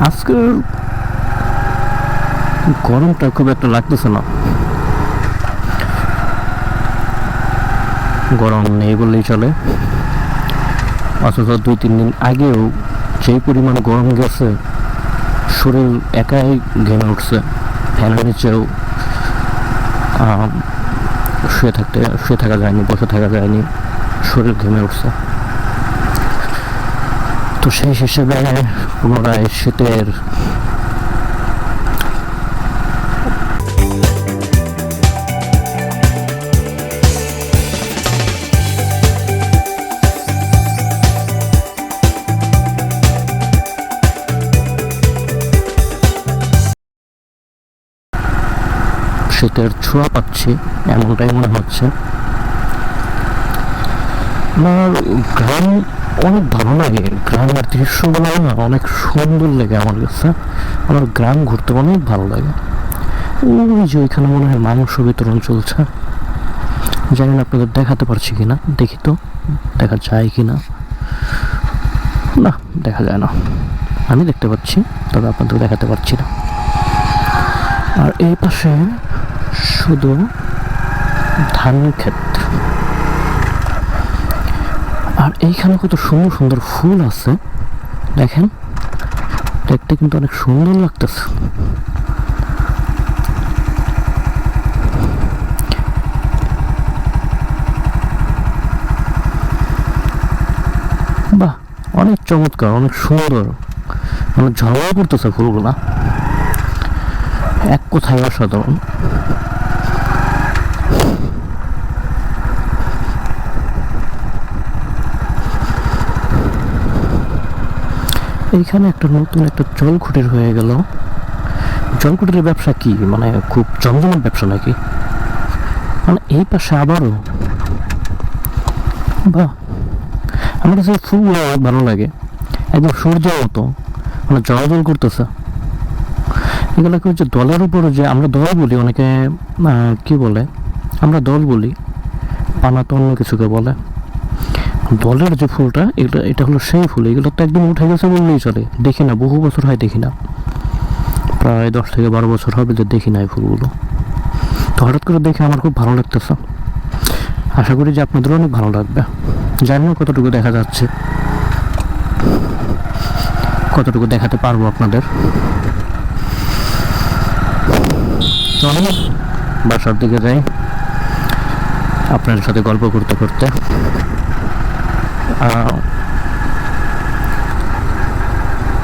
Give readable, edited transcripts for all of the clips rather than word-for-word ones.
আজকের গরমটা খুব একটা লাগতেছে না, গরম নেই বললেই চলে। অথচ 2-3 দিন আগেও যেই পরিমাণ গরম গেছে, শরীর একাই ঘেমে উঠছে। ফ্যানের নিচেও শুয়ে থাকা যায়নি, বসে থাকা যায়নি, শরীর ঘেমে উঠছে। তো সেই হিসেবে পুনরায় শীতের শীতের ছোঁয়া পাচ্ছি, এমনটাই মনে হচ্ছে। আমার গ্রাম অনেক ভালো লাগে, গ্রামের দৃশ্যগুলো না অনেক সুন্দর লাগে আমার কাছে। আমার গ্রাম ঘুরতে অনেক ভালো লাগে। ওই যে ওইখানে মনে হয় মাংস বিতরণ চলছে, জানি না আপনাদের দেখাতে পারছি কিনা, দেখি তো দেখা যায় কিনা। না, দেখা যায় না। আমি দেখতে পাচ্ছি, তবে আপনাদের দেখাতে পারছি না। আর এই পাশে শুধু ধান ক্ষেত। আর এইখানে কত সুন্দর সুন্দর ফুল আছে, দেখেন, দেখতে কিন্তু অনেক সুন্দর লাগতেছে। বাহ, অনেক চমৎকার, অনেক সুন্দর, মানে ঝলমল করতেছে ফুলগুলা, এক কথায় অসাধারণ। এইখানে একটা নতুন একটা জলকুটির হয়ে গেল। জলকুটির ব্যবসা কি, মানে খুব জমজমাট ব্যবসা নাকি? মানে এই পাশে আবারও, বাহ, আমার কাছে ফুলগুলো ভালো লাগে, একদম সূর্যের মতো, মানে জল জল করতেছে। এগুলোকে হচ্ছে দলের উপরে, যে আমরা দল বলি, অনেকে কি বলে, আমরা দল বলি, পানা তো অন্য কিছুকে বলে। দলের যে ফুলটা, এটা হলো সেই ফুল। এগুলো তো একদম উঠে গেছে বললেই চলে, দেখি না, বহু বছর হয় দেখি না, প্রায় 10 থেকে 12 বছর হবে যে দেখি না এই ফুলগুলো। তো হঠাৎ করে দেখে আমার খুব ভালো লাগতেছে। আশা করি যে আপনাদেরও অনেক ভালো লাগবে। জানি না কতটুকু দেখা যাচ্ছে, কতটুকু দেখাতে পারবো আপনাদের। চলুন বাসার দিকে যাই আপনাদের সাথে গল্প করতে করতে।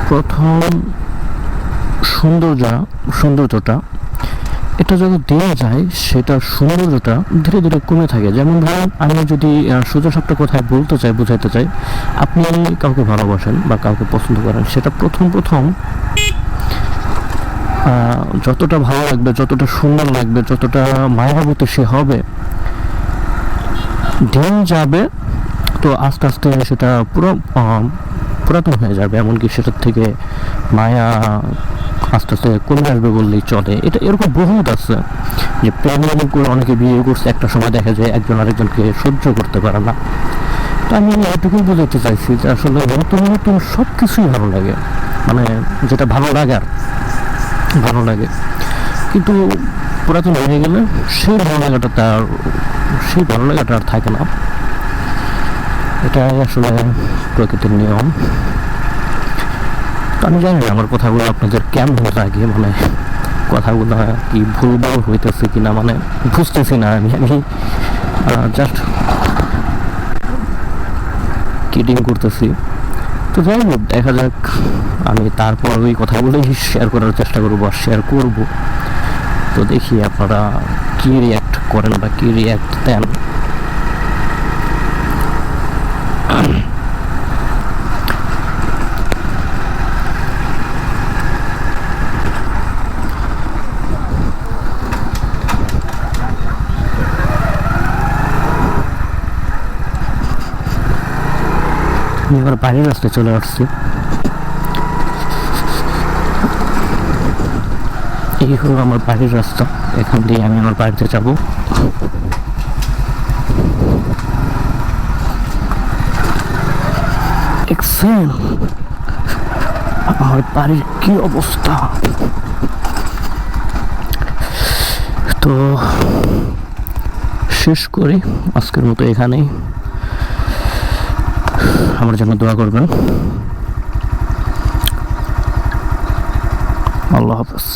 প্রথম সৌন্দর্যটা এটা যত দেওয়া যায়, সেটা সৌন্দর্যটা ধীরে ধীরে কমে থাকে। যেমন ধরুন, আমি যদি সোজা সাপটা কোথায় বলতে চাই, বোঝাইতে চাই, আপনি কাউকে ভালোবাসেন বা কাউকে পছন্দ করেন, সেটা প্রথম যতটা ভালো লাগবে, যতটা সুন্দর লাগবে, যতটা মায়াবতী সে হবে, দিন যাবে তো আস্তে আস্তে সেটা পুরাতন হয়ে যাবে, এমনকি সেটার থেকে মায়া আস্তে আস্তে কমে আসবে বললেই চলে। এটা এরকম বহুত আছে যে প্রেম করে অনেকে বিয়ে করছে, একটা সময় দেখা যায় একজন আরেকজনকে সহ্য করতে পারে না। তো আমি এটুকু বোঝাতে চাইছি যে আসলে নতুন নতুন সব কিছুই ভালো লাগে, মানে যেটা ভালো লাগে, কিন্তু পুরাতন হয়ে গেলে সেই ভালো লাগাটা আর থাকে না। এটাই আসলে প্রকৃতির নিয়ম। তো আমি জানি না আমার কথাগুলো আপনাদের কেমন লাগে, মানে কথাগুলো কি ভুলভাল হইতেছে কিনা, মানে বুঝতেছি না। আমি জাস্ট কিডিং করতেছি। তো যাই হোক, দেখা যাক। আমি তারপর ওই কথাগুলোই শেয়ার করার চেষ্টা করবো আর শেয়ার করব। তো দেখি আপনারা কি রিয়াক্ট করেন বা কি রিয়াক্ট দেন। আমি এবার বাইরের রাস্তায় চলে আসছি। এই হলো আমার বাড়ির রাস্তা, এখান দিয়ে আমি আমার বাড়িতে যাব। আমার বাড়ির কি অবস্থা। তো শেষ করি আজকের মতো এখানেই। আমার জন্য দোয়া করবেন। আল্লাহ হাফেজ।